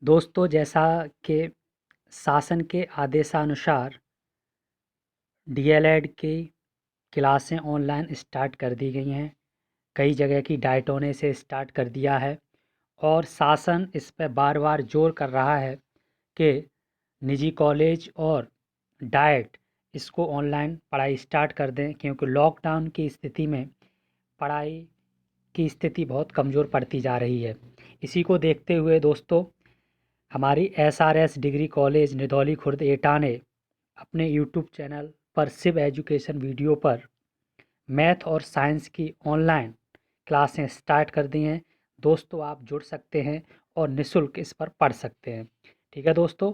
दोस्तों, जैसा कि शासन के आदेशानुसार डीएलएड की क्लासें ऑनलाइन स्टार्ट कर दी गई हैं। कई जगह की डाइटों ने इसे स्टार्ट कर दिया है और शासन इस पे बार-बार ज़ोर कर रहा है कि निजी कॉलेज और डाइट इसको ऑनलाइन पढ़ाई स्टार्ट कर दें, क्योंकि लॉकडाउन की स्थिति में पढ़ाई की स्थिति बहुत कमज़ोर पड़ती जा रही है। इसी को देखते हुए दोस्तों, हमारी SRS degree college Nidhauli Khurd एटा ने अपने यूट्यूब चैनल पर शिव एजुकेशन वीडियो पर मैथ और साइंस की ऑनलाइन क्लासें स्टार्ट कर दी हैं। दोस्तों, आप जुड़ सकते हैं और निःशुल्क इस पर पढ़ सकते हैं। ठीक है दोस्तों,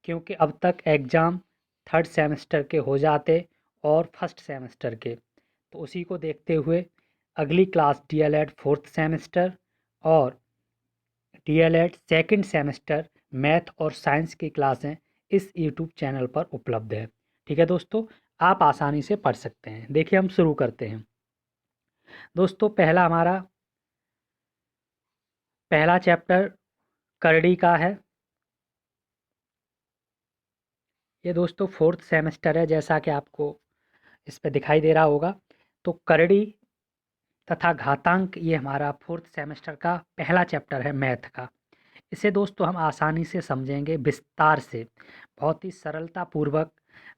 क्योंकि अब तक एग्ज़ाम थर्ड सेमेस्टर के हो जाते और फर्स्ट सेमेस्टर के, तो उसी को देखते हुए अगली क्लास डीएलएड फोर्थ सेमेस्टर और डीएलएड सेकंड सेमेस्टर मैथ और साइंस की क्लासें इस यूट्यूब चैनल पर उपलब्ध है। ठीक है दोस्तों, आप आसानी से पढ़ सकते हैं। देखिए, हम शुरू करते हैं। दोस्तों, पहला चैप्टर करड़ी का है। ये दोस्तों फोर्थ सेमेस्टर है, जैसा कि आपको इस पे दिखाई दे रहा होगा। तो करड़ी तथा घातांक ये हमारा फोर्थ सेमेस्टर का पहला चैप्टर है मैथ का। इसे दोस्तों हम आसानी से समझेंगे, विस्तार से, बहुत ही सरलता पूर्वक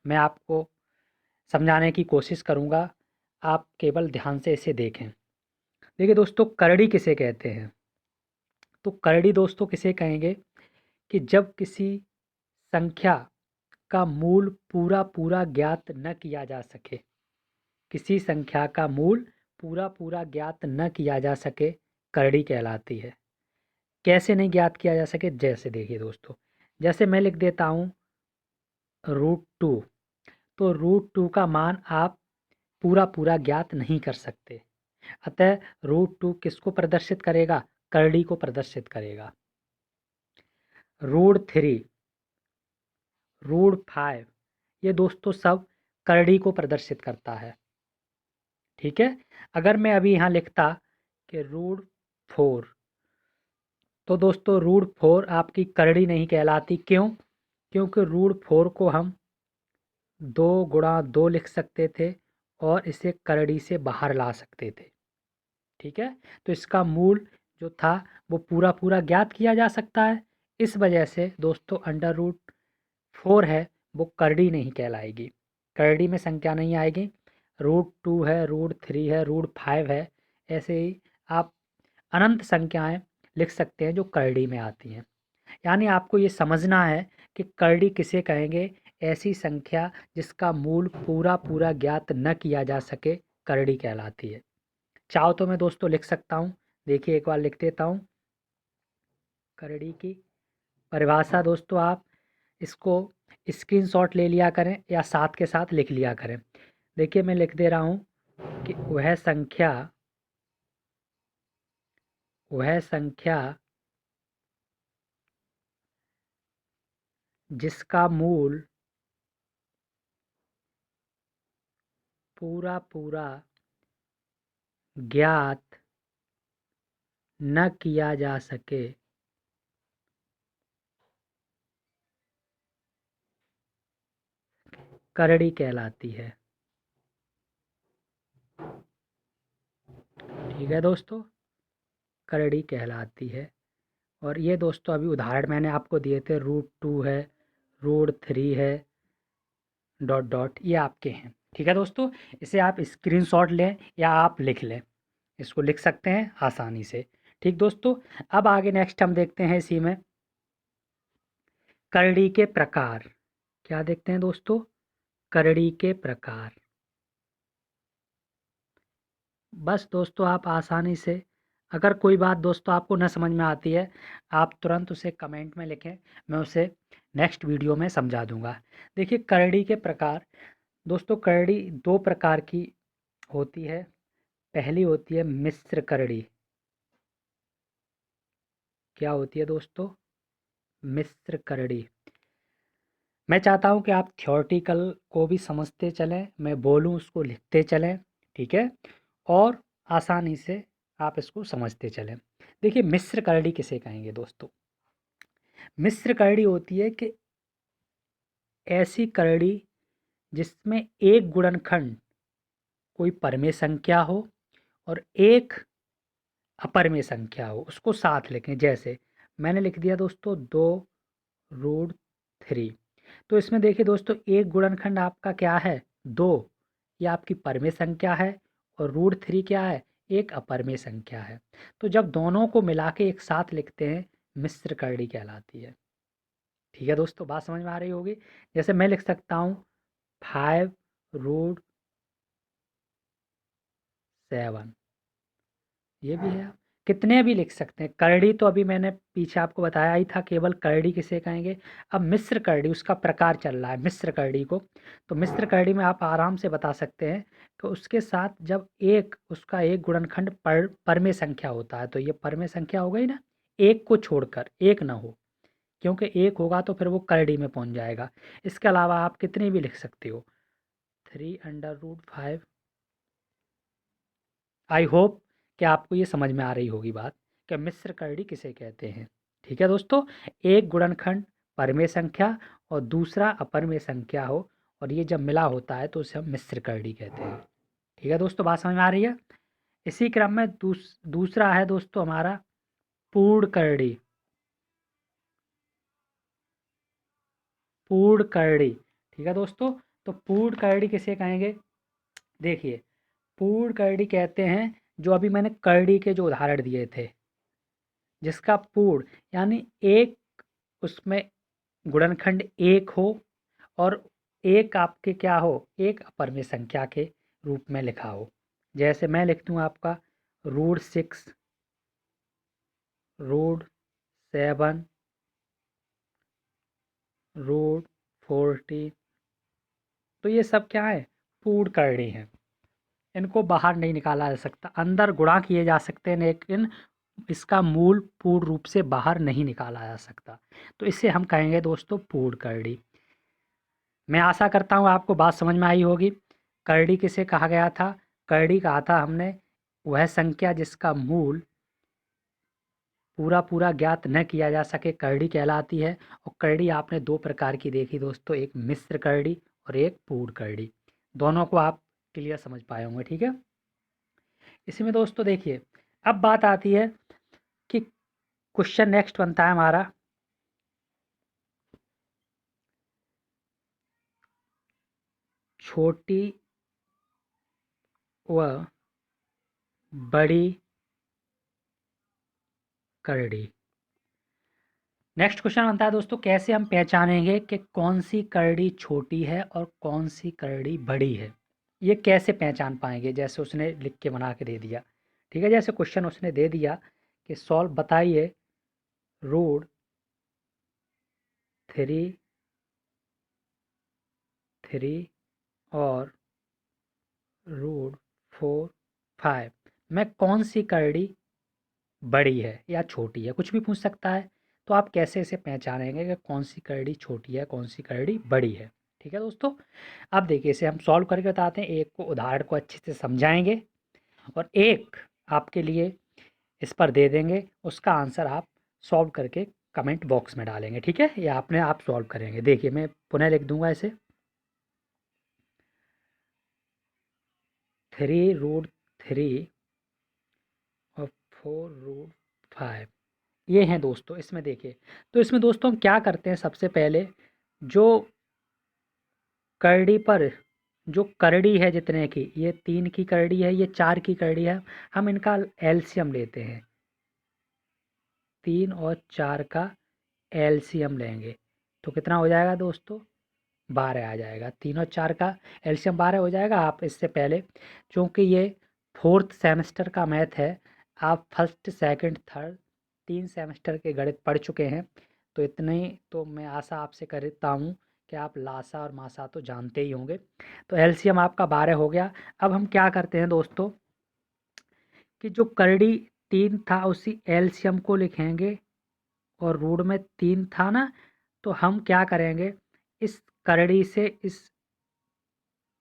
मैं आपको समझाने की कोशिश करूँगा। आप केवल ध्यान से इसे देखें। देखिए दोस्तों, करड़ी किसे कहते हैं? तो करड़ी दोस्तों किसे कहेंगे कि जब किसी संख्या का मूल पूरा पूरा ज्ञात न किया जा सके। किसी संख्या का मूल पूरा पूरा ज्ञात न किया जा सके, करड़ी कहलाती है। कैसे नहीं ज्ञात किया जा सके? जैसे देखिए दोस्तों, जैसे मैं लिख देता हूँ √2, तो √2 का मान आप पूरा पूरा ज्ञात नहीं कर सकते। अतः √2 किसको प्रदर्शित करेगा? करड़ी को प्रदर्शित करेगा। √3, √5, ये दोस्तों सब करड़ी को प्रदर्शित करता है। ठीक है। अगर मैं अभी यहाँ लिखता कि √4, तो दोस्तों √4 आपकी करड़ी नहीं कहलाती। क्यों? क्योंकि √4 को हम 2 × 2 लिख सकते थे और इसे करड़ी से बाहर ला सकते थे। ठीक है। तो इसका मूल जो था वो पूरा पूरा ज्ञात किया जा सकता है। इस वजह से दोस्तों √4 है वो करड़ी नहीं कहलाएगी, करड़ी में संख्या नहीं आएगी। √2 है, √3 है, √5 है, ऐसे ही आप अनंत संख्याएं लिख सकते हैं जो करड़ी में आती हैं। यानी आपको ये समझना है कि करड़ी किसे कहेंगे? ऐसी संख्या जिसका मूल पूरा पूरा ज्ञात न किया जा सके, करड़ी कहलाती है। चाहो तो मैं दोस्तों लिख सकता हूँ। देखिए, एक बार लिख देता हूँ करड़ी की परिभाषा। दोस्तों, आप इसको स्क्रीनशॉट ले लिया करें या साथ के साथ लिख लिया करें। देखिए, मैं लिख दे रहा हूँ कि वह संख्या जिसका मूल पूरा पूरा ज्ञात न किया जा सके, करड़ी कहलाती है। ठीक है दोस्तों, करड़ी कहलाती है। और ये दोस्तों अभी उदाहरण मैंने आपको दिए थे, √2 है, √3 है, डॉट डॉट, ये आपके हैं। ठीक है दोस्तों, इसे आप स्क्रीनशॉट लें या आप लिख लें, इसको लिख सकते हैं आसानी से। ठीक दोस्तों, अब आगे नेक्स्ट हम देखते हैं इसी में करड़ी के प्रकार। क्या देखते हैं दोस्तों? करड़ी के प्रकार। बस दोस्तों, आप आसानी से, अगर कोई बात दोस्तों आपको न समझ में आती है, आप तुरंत उसे कमेंट में लिखें, मैं उसे नेक्स्ट वीडियो में समझा दूंगा। देखिए, करड़ी के प्रकार दोस्तों, करड़ी दो प्रकार की होती है। पहली होती है मिश्र करड़ी। क्या होती है दोस्तों? मिश्र करड़ी। मैं चाहता हूं कि आप थ्योरेटिकल को भी समझते चलें, मैं बोलूं उसको लिखते चलें। ठीक है, और आसानी से आप इसको समझते चलें। देखिए, मिश्र करड़ी किसे कहेंगे दोस्तों? मिश्र करड़ी होती है कि ऐसी करड़ी जिसमें एक गुणनखंड कोई परमेय संख्या हो और एक अपरमेय संख्या हो, उसको साथ लिखें। जैसे मैंने लिख दिया दोस्तों 2√3। तो इसमें देखिए दोस्तों, एक गुणनखंड आपका क्या है, 2, ये आपकी परमेय संख्या है, और √3 क्या है, एक अपरमेय संख्या है। तो जब दोनों को मिला के एक साथ लिखते हैं, मिश्र करड़ी कहलाती है। ठीक है दोस्तों, बात समझ में आ रही होगी। जैसे मैं लिख सकता हूँ 5√7, ये भी है। कितने भी लिख सकते हैं। करड़ी तो अभी मैंने पीछे आपको बताया ही था, केवल करड़ी किसे कहेंगे। अब मिश्र करड़ी, उसका प्रकार चल रहा है मिश्र करड़ी को। तो मिश्र करड़ी में आप आराम से बता सकते हैं कि उसके साथ जब एक उसका एक गुणनखंड परमेय संख्या होता है, तो ये परमेय संख्या हो गई ना, एक को छोड़कर, एक ना हो, क्योंकि एक होगा तो फिर वो करड़ी में पहुंच जाएगा। इसके अलावा आप कितने भी लिख सकते हो, 3√5। आई होप कि आपको ये समझ में आ रही होगी बात कि मिश्र करड़ी किसे कहते हैं। ठीक है दोस्तों, एक गुणनखंड परमेय संख्या और दूसरा अपरमेय संख्या हो, और ये जब मिला होता है तो उसे हम मिश्र करड़ी कहते हैं। ठीक है दोस्तों, बात समझ में आ रही है। इसी क्रम में दूसरा है दोस्तों हमारा पूर्ण करड़ी। पूर्ण करड़ी, ठीक है दोस्तों। तो पूर्ण करड़ी किसे कहेंगे, देखिए पूर्ण करड़ी कहते हैं जो अभी मैंने करड़ी के जो उदाहरण दिए थे, जिसका पूर्ण यानी एक, उसमें गुणनखंड एक हो और एक आपके क्या हो, एक अपरमेय संख्या के रूप में लिखा हो। जैसे मैं लिख दूँ आपका √6, √7, √14। तो ये सब क्या है, पूर्ण करड़ी हैं। इनको बाहर नहीं निकाला जा सकता, अंदर गुणा किए जा सकते हैं, लेकिन इसका मूल पूर्ण रूप से बाहर नहीं निकाला जा सकता। तो इसे हम कहेंगे दोस्तों पूर्ण करड़ी। मैं आशा करता हूँ आपको बात समझ में आई होगी। करड़ी किसे कहा गया था, करड़ी कहा था हमने वह संख्या जिसका मूल पूरा पूरा ज्ञात न किया जा सके, करड़ी कहलाती है। और करड़ी आपने दो प्रकार की देखी दोस्तों, एक मिश्र करड़ी और एक पूर्ण करड़ी। दोनों को आप क्लियर समझ पाए होंगे। ठीक है, इसमें दोस्तों देखिए, अब बात आती है कि क्वेश्चन नेक्स्ट बनता है हमारा, छोटी व बड़ी करड़ी। नेक्स्ट क्वेश्चन बनता है दोस्तों, कैसे हम पहचानेंगे कि कौन सी करड़ी छोटी है और कौन सी करड़ी बड़ी है। ये कैसे पहचान पाएंगे, जैसे उसने लिख के बना के दे दिया। ठीक है, जैसे क्वेश्चन उसने दे दिया कि सॉल्व बताइए √3 और √4 5 में कौन सी करड़ी बड़ी है या छोटी है, कुछ भी पूछ सकता है। तो आप कैसे इसे पहचानेंगे कि कौन सी करड़ी छोटी है, कौन सी करड़ी बड़ी है। ठीक है दोस्तों, अब देखिए इसे हम सॉल्व करके बताते हैं। एक को उदाहरण को अच्छे से समझाएंगे और एक आपके लिए इस पर दे देंगे, उसका आंसर आप सॉल्व करके कमेंट बॉक्स में डालेंगे। ठीक है, या अपने आप सॉल्व करेंगे। देखिए मैं पुनः लिख दूंगा इसे, 3√3 और 4√5, ये हैं दोस्तों। इसमें देखिए, तो इसमें दोस्तों हम क्या करते हैं, सबसे पहले जो करड़ी पर जो करड़ी है जितने की, ये 3 की करड़ी है, ये 4 की करड़ी है, हम इनका एलसीएम लेते हैं। 3 और 4 का एलसीएम लेंगे तो कितना हो जाएगा दोस्तों, 12 आ जाएगा। 3 और 4 का एलसीएम 12 हो जाएगा। आप इससे पहले, चूँकि ये 4th सेमेस्टर का मैथ है, आप फर्स्ट सेकंड थर्ड 3 सेमेस्टर के गणित पढ़ चुके हैं, तो इतने ही तो मैं आशा आपसे करता हूँ कि आप लासा और मासा तो जानते ही होंगे। तो एलसीएम आपका 12 हो गया। अब हम क्या करते हैं दोस्तों कि जो करड़ी 3 था उसी एलसीएम को लिखेंगे, और रूट में 3 था ना, तो हम क्या करेंगे, इस करड़ी से इस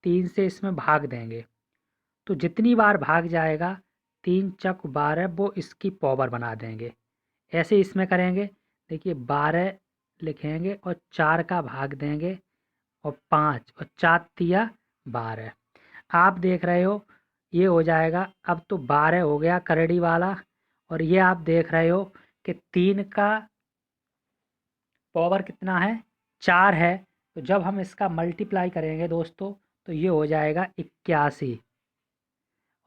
3 से इसमें भाग देंगे। तो जितनी बार भाग जाएगा, 3 चक 12, वो इसकी पावर बना देंगे। ऐसे इसमें करेंगे, देखिए 12 लिखेंगे और 4 का भाग देंगे और 5 और 4 तिया 12। आप देख रहे हो ये हो जाएगा। अब तो 12 हो गया करड़ी वाला, और ये आप देख रहे हो कि 3 का पावर कितना है, 4 है। तो जब हम इसका मल्टीप्लाई करेंगे दोस्तों तो ये हो जाएगा 81,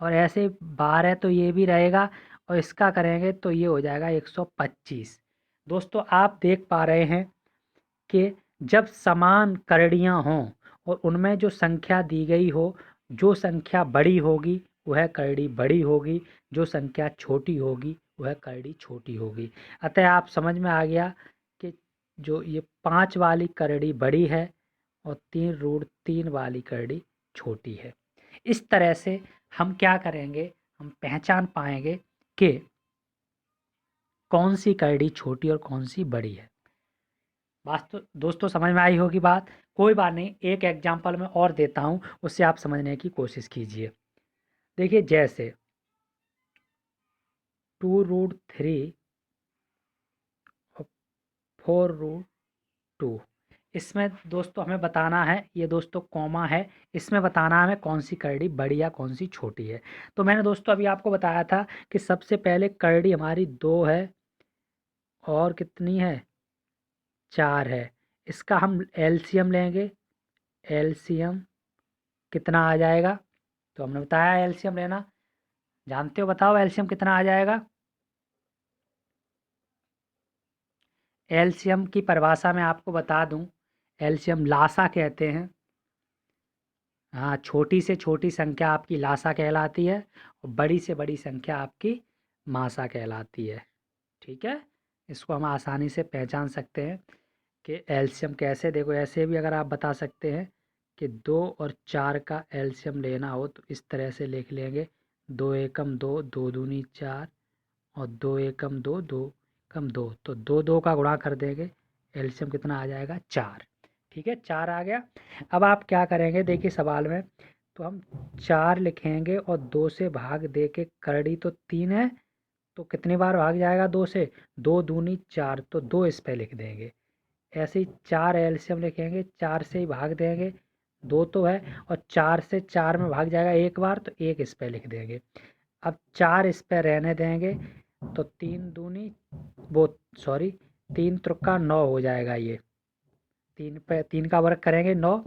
और ऐसे 12 तो ये भी रहेगा, और इसका करेंगे तो ये हो जाएगा 125। दोस्तों आप देख पा रहे हैं कि जब समान कड़ियाँ हों और उनमें जो संख्या दी गई हो, जो संख्या बड़ी होगी वह करड़ी बड़ी होगी, जो संख्या छोटी होगी वह करड़ी छोटी होगी। अतः आप समझ में आ गया कि जो ये 5 वाली करड़ी बड़ी है और 3√3 वाली करड़ी छोटी है। इस तरह से हम क्या करेंगे, हम पहचान पाएंगे कि कौन सी करड़ी छोटी और कौन सी बड़ी है। बात तो दोस्तों समझ में आई होगी बात। कोई बात नहीं, एक एग्जांपल मैं और देता हूँ, उससे आप समझने की कोशिश कीजिए। देखिए जैसे 2√3 और 4√2, इसमें दोस्तों हमें बताना है, ये दोस्तों कॉमा है, इसमें बताना है हमें कौन सी करड़ी बड़ी या कौन सी छोटी है। तो मैंने दोस्तों अभी आपको बताया था कि सबसे पहले करड़ी हमारी 2 है और कितनी है, 4 है। इसका हम एलसीएम लेंगे। एलसीएम कितना आ जाएगा, तो हमने बताया एलसीएम लेना, जानते हो, बताओ एलसीएम कितना आ जाएगा। एलसीएम की परिभाषा मैं आपको बता दूं, एलसीएम लासा कहते हैं। हाँ, छोटी से छोटी संख्या आपकी लासा कहलाती है और बड़ी से बड़ी संख्या आपकी मासा कहलाती है। ठीक है, इसको हम आसानी से पहचान सकते हैं कि एलसीएम कैसे, देखो ऐसे भी अगर आप बता सकते हैं कि 2 और 4 का एलसीएम लेना हो तो इस तरह से लिख लेंगे, 2 एकम 2, 2 दूनी 4 और 2 एकम 2, 2 कम 2, तो 2 2 का गुणा कर देंगे, एलसीएम कितना आ जाएगा, 4। ठीक है, 4 आ गया। अब आप क्या करेंगे, देखिए सवाल में तो हम 4 लिखेंगे और 2 से भाग दे के, करड़ी तो 3 है तो कितनी बार भाग जाएगा 2 से, 2 दूनी 4, तो 2 इस पे लिख देंगे। ऐसे ही 4 एलसीएम लिखेंगे, 4 से ही भाग देंगे, 2 तो है, और 4 से 4 में भाग जाएगा एक बार तो 1 इस पे लिख देंगे। अब 4 इस पे रहने देंगे, तो 3 दूनी वो सॉरी 3 त्रिका 9 हो जाएगा। ये 3 पे 3 का वर्ग करेंगे 9,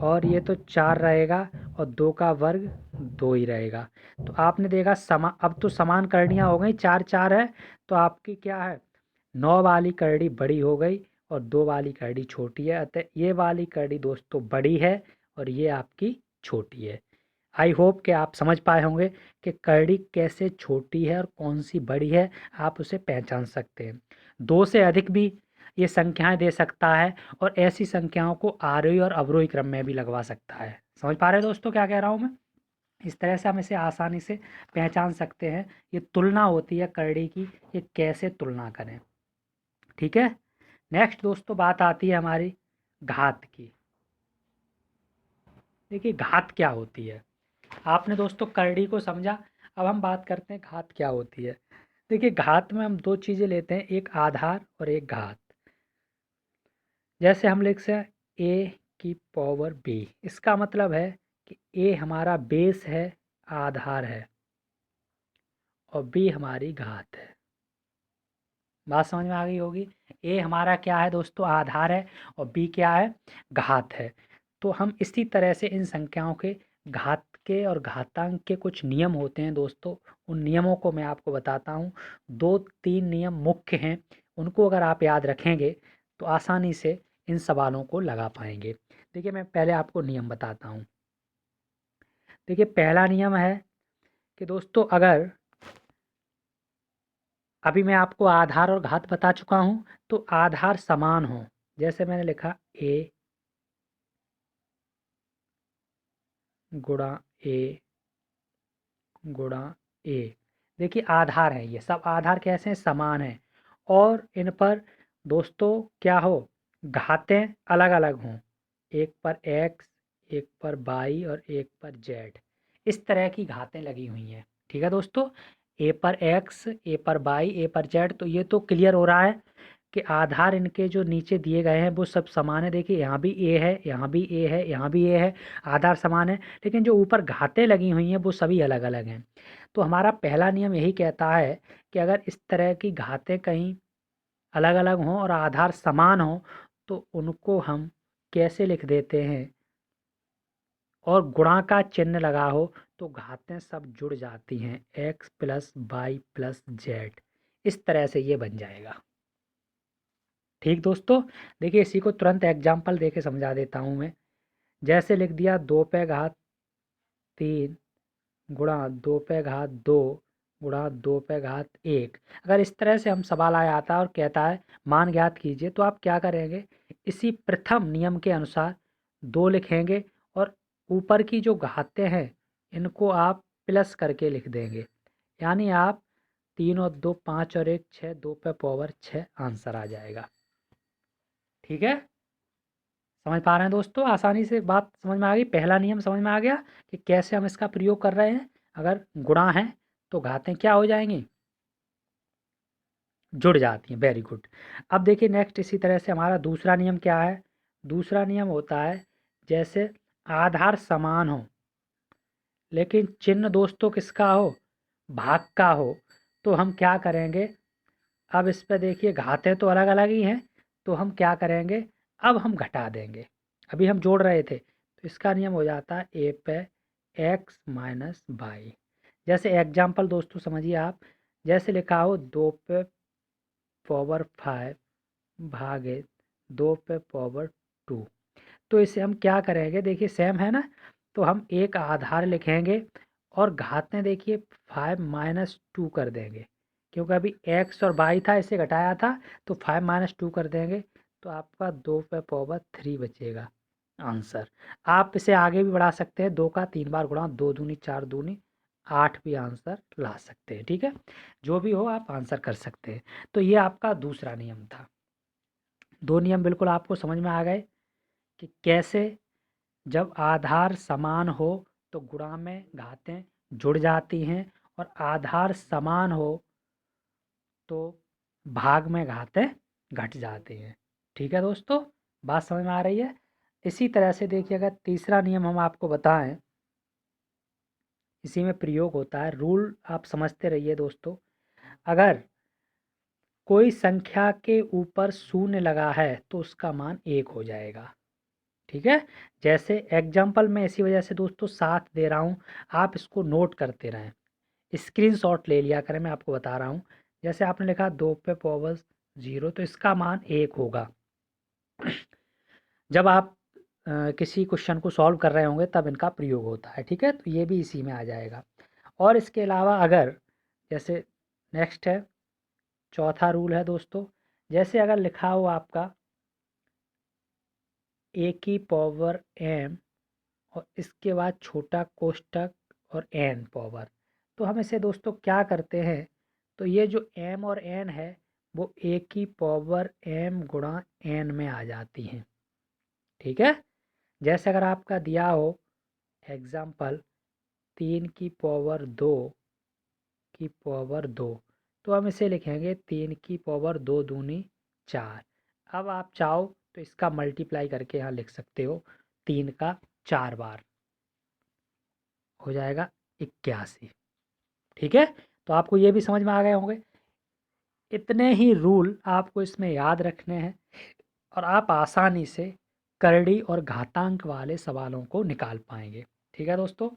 और ये तो 4 रहेगा और 2 का वर्ग 2 ही रहेगा। तो आपने देखा अब तो समान करणियाँ हो गई, 4 4 है, तो आपकी क्या है, 9 वाली करड़ी बड़ी हो गई और 2 वाली करड़ी छोटी है। अतः ये वाली करड़ी दोस्तों बड़ी है और ये आपकी छोटी है। आई होप कि आप समझ पाए होंगे कि करड़ी कैसे छोटी है और कौन सी बड़ी है, आप उसे पहचान सकते हैं। 2 से अधिक भी ये संख्याएं दे सकता है, और ऐसी संख्याओं को आरोही और अवरोही क्रम में भी लगवा सकता है। समझ पा रहे हैं दोस्तों क्या कह रहा हूँ मैं। इस तरह से हम इसे आसानी से पहचान सकते हैं। ये तुलना होती है करड़ी की, ये कैसे तुलना करें। ठीक है, नेक्स्ट दोस्तों बात आती है हमारी घात की। देखिए घात क्या होती है, आपने दोस्तों करड़ी को समझा, अब हम बात करते हैं घात क्या होती है। देखिए घात में हम 2 चीज़ें लेते हैं, एक आधार और एक घात। जैसे हम लिख सकते हैं ए की पावर बी, इसका मतलब है कि ए हमारा बेस है, आधार है, और बी हमारी घात है। बात समझ में आ गई होगी। ए हमारा क्या है दोस्तों, आधार है, और बी क्या है, घात है। तो हम इसी तरह से इन संख्याओं के घात के और घातांक के कुछ नियम होते हैं दोस्तों, उन नियमों को मैं आपको बताता हूँ। 2-3 नियम मुख्य हैं, उनको अगर आप याद रखेंगे तो आसानी से इन सवालों को लगा पाएंगे। देखिए मैं पहले आपको नियम बताता हूँ। देखिए पहला नियम है कि दोस्तों अगर अभी मैं आपको आधार और घात बता चुका हूँ, तो आधार समान हो, जैसे मैंने लिखा ए गुणा ए गुणा ए। देखिए आधार है, ये सब आधार कैसे हैं, समान हैं, और इन पर दोस्तों क्या हो, घातें अलग अलग हों, एक पर एक्स, एक पर वाई और एक पर जेड, इस तरह की घातें लगी हुई हैं। ठीक है दोस्तों, ए पर एक्स, ए पर वाई, ए पर जेड, तो ये तो क्लियर हो रहा है कि आधार इनके जो नीचे दिए गए हैं वो सब समान है। देखिए यहाँ भी ए है, यहाँ भी ए है, यहाँ भी ए है, आधार समान है, लेकिन जो ऊपर घातें लगी हुई हैं वो सभी अलग अलग हैं। तो हमारा पहला नियम यही कहता है कि अगर इस तरह की घातें कहीं अलग अलग हों और आधार समान हो तो उनको हम कैसे लिख देते हैं, और गुणा का चिन्ह लगा हो तो घातें सब जुड़ जाती हैं, x plus Y plus Z, इस तरह से ये बन जाएगा। ठीक दोस्तों, देखिए इसी को तुरंत एग्जाम्पल दे के समझा देता हूँ मैं। जैसे लिख दिया 2 पे घात 3 गुणा 2 पे घात 2 गुणा 2 पे घात 1। अगर इस तरह से हम सवाल आया आता है और कहता है मान ज्ञात कीजिए, तो आप क्या करेंगे, इसी प्रथम नियम के अनुसार 2 लिखेंगे और ऊपर की जो घातें हैं इनको आप प्लस करके लिख देंगे, यानी आप 3 और 2 5 और 1 6, 2 पे पावर 6 आंसर आ जाएगा। ठीक है, समझ पा रहे हैं दोस्तों, आसानी से बात समझ में आ गई, पहला नियम समझ में आ गया कि कैसे हम इसका प्रयोग कर रहे हैं। अगर गुणा है तो घातें क्या हो जाएंगी, जुड़ जाती हैं। Very good. अब देखिए नेक्स्ट इसी तरह से हमारा दूसरा नियम क्या है। दूसरा नियम होता है जैसे आधार समान हो लेकिन चिन्ह दोस्तों किसका हो, भाग का हो, तो हम क्या करेंगे, अब इस पे देखिए घातें तो अलग अलग ही हैं, तो हम क्या करेंगे, अब हम घटा देंगे। अभी हम जोड़ रहे थे तो इसका नियम हो जाता है ए पे एक्स माइनस वाई। जैसे एग्जाम्पल दोस्तों समझिए आप, जैसे लिखा हो 2 पे पावर 5 भागे 2 पे पावर 2, तो इसे हम क्या करेंगे, देखिए सेम है ना, तो हम एक आधार लिखेंगे और घातें देखिए 5 - 2 कर देंगे, क्योंकि अभी एक्स और वाई था इसे घटाया था, तो 5 - 2 कर देंगे, तो आपका 2 पे पावर 3 बचेगा आंसर। आप इसे आगे भी बढ़ा सकते हैं, 2 का 3 बार गुणा, 2 दूनी 4 दूनी 8 भी आंसर ला सकते हैं। ठीक है, जो भी हो आप आंसर कर सकते हैं। तो ये आपका दूसरा नियम था। दो नियम बिल्कुल आपको समझ में आ गए कि कैसे जब आधार समान हो तो गुणा में घातें जुड़ जाती हैं, और आधार समान हो तो भाग में घातें घट जाती हैं। ठीक है दोस्तों, बात समझ में आ रही है। इसी तरह से देखिए अगर तीसरा नियम हम आपको बताएं, इसी में प्रयोग होता है, रूल आप समझते रहिए दोस्तों। अगर कोई संख्या के ऊपर शून्य लगा है तो उसका मान 1 हो जाएगा। ठीक है, जैसे एग्जाम्पल में इसी वजह से दोस्तों 7 दे रहा हूँ, आप इसको नोट करते रहें, स्क्रीनशॉट ले लिया करें, मैं आपको बता रहा हूँ। जैसे आपने लिखा 2 पे पावर 0, तो इसका मान 1 होगा। जब आप किसी क्वेश्चन को सॉल्व कर रहे होंगे तब इनका प्रयोग होता है। ठीक है, तो ये भी इसी में आ जाएगा। और इसके अलावा अगर जैसे नेक्स्ट है, चौथा रूल है दोस्तों, जैसे अगर लिखा हो आपका ए की पावर m और इसके बाद छोटा कोष्टक और n पावर, तो हम इसे दोस्तों क्या करते हैं, तो ये जो m और n है वो a की पावर m गुणा n में आ जाती हैं। ठीक है, जैसे अगर आपका दिया हो एग्जाम्पल 3 की पावर 2 तो हम इसे लिखेंगे 3 की पावर 2 दूनी 4। अब आप चाहो तो इसका मल्टीप्लाई करके यहाँ लिख सकते हो, 3 का 4 बार हो जाएगा 81। ठीक है, तो आपको ये भी समझ में आ गए होंगे। इतने ही रूल आपको इसमें याद रखने हैं और आप आसानी से करड़ी और घातांक वाले सवालों को निकाल पाएंगे। ठीक है दोस्तों,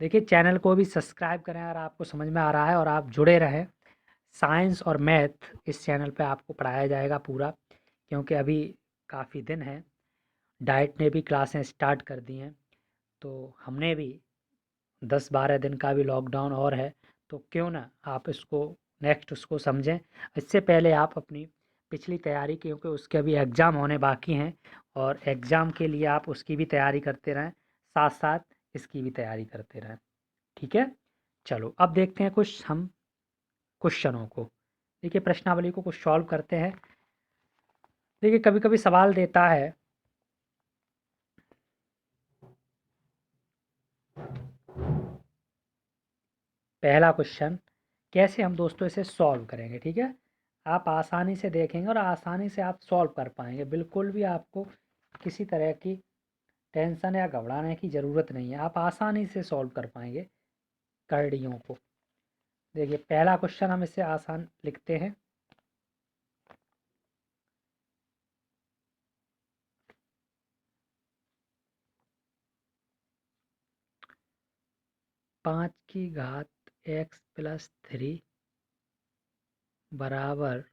देखिए चैनल को भी सब्सक्राइब करें अगर आपको समझ में आ रहा है, और आप जुड़े रहें। साइंस और मैथ इस चैनल पे आपको पढ़ाया जाएगा पूरा, क्योंकि अभी काफ़ी दिन हैं, डाइट ने भी क्लासें स्टार्ट कर दी हैं, तो हमने भी 10-12 दिन का भी लॉकडाउन और है, तो क्यों ना आप इसको नेक्स्ट उसको समझें। इससे पहले आप अपनी पिछली तैयारी, क्योंकि उसके अभी एग्ज़ाम होने बाकी हैं, और एग्ज़ाम के लिए आप उसकी भी तैयारी करते रहें, साथ साथ इसकी भी तैयारी करते रहें। ठीक है, चलो अब देखते हैं कुछ हम क्वेश्चनों को। देखिए प्रश्नावली को कुछ सॉल्व करते हैं। देखिए कभी कभी सवाल देता है, पहला क्वेश्चन कैसे हम दोस्तों इसे सॉल्व करेंगे। ठीक है, आप आसानी से देखेंगे और आसानी से आप सॉल्व कर पाएंगे। बिल्कुल भी आपको किसी तरह की टेंशन या घबराने की ज़रूरत नहीं है, आप आसानी से सॉल्व कर पाएंगे करड़ियों को। देखिए पहला क्वेश्चन हम इसे आसान लिखते हैं। पाँच की घात x+3 बराबर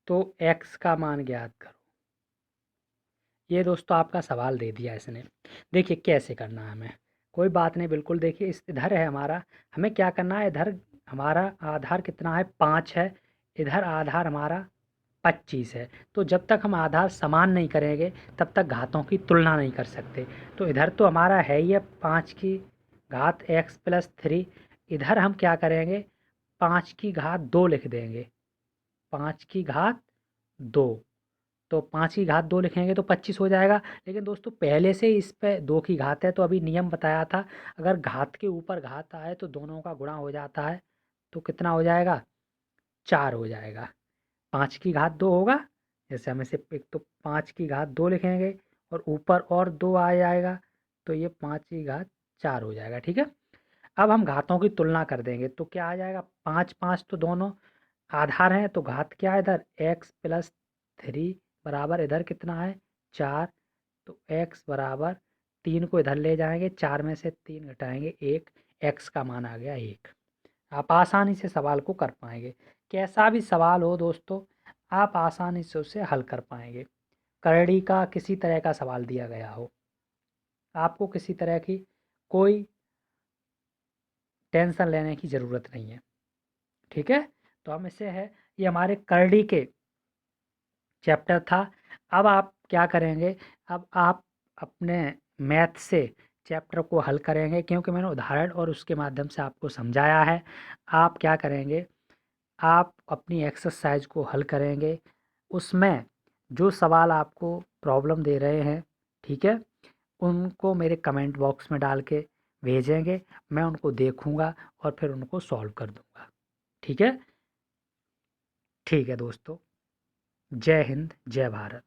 तो x का मान ज्ञात करो। ये दोस्तों आपका सवाल दे दिया इसने। देखिए कैसे करना है हमें, कोई बात नहीं, बिल्कुल देखिए इस इधर है हमारा, हमें क्या करना है, इधर हमारा आधार कितना है 5 है, इधर आधार हमारा 25 है। तो जब तक हम आधार समान नहीं करेंगे तब तक घातों की तुलना नहीं कर सकते। तो इधर तो हमारा है ही है 5 की घात x+3, इधर हम क्या करेंगे 5 की घात 2 लिख देंगे, 5 की घात 2। तो 5 की घात 2 लिखेंगे तो 25 हो जाएगा। लेकिन दोस्तों पहले से इस पे 2 की घात है, तो अभी नियम बताया था, अगर घात के ऊपर घात आए तो दोनों का गुणा हो जाता है। तो कितना हो जाएगा 4 हो जाएगा। 5 की घात 2 होगा, जैसे हम इसे एक तो 5 की घात 2 लिखेंगे और ऊपर और 2 आ जाएगा, तो ये 5 की घात 4 हो जाएगा। ठीक है, अब हम घातों की तुलना कर देंगे तो क्या आ जाएगा, 5 5 तो दोनों आधार हैं, तो घात क्या है इधर x+3 बराबर इधर कितना है 4। तो x बराबर 3 को इधर ले जाएंगे, 4 में से 3 घटाएंगे 1, x का मान आ गया 1। आप आसानी से सवाल को कर पाएंगे। कैसा भी सवाल हो दोस्तों, आप आसानी से उसे हल कर पाएंगे। करड़ी का किसी तरह का सवाल दिया गया हो, आपको किसी तरह की कोई टेंशन लेने की ज़रूरत नहीं है। ठीक है, तो हम इसे है, ये हमारे करड़ी के चैप्टर था। अब आप क्या करेंगे, अब आप अपने मैथ से चैप्टर को हल करेंगे, क्योंकि मैंने उदाहरण और उसके माध्यम से आपको समझाया है। आप क्या करेंगे, आप अपनी एक्सरसाइज को हल करेंगे, उसमें जो सवाल आपको प्रॉब्लम दे रहे हैं, ठीक है, उनको मेरे कमेंट बॉक्स में डाल के भेजेंगे, मैं उनको देखूंगा और फिर उनको सॉल्व कर दूंगा। ठीक है, ठीक है दोस्तों, जय हिंद जय भारत।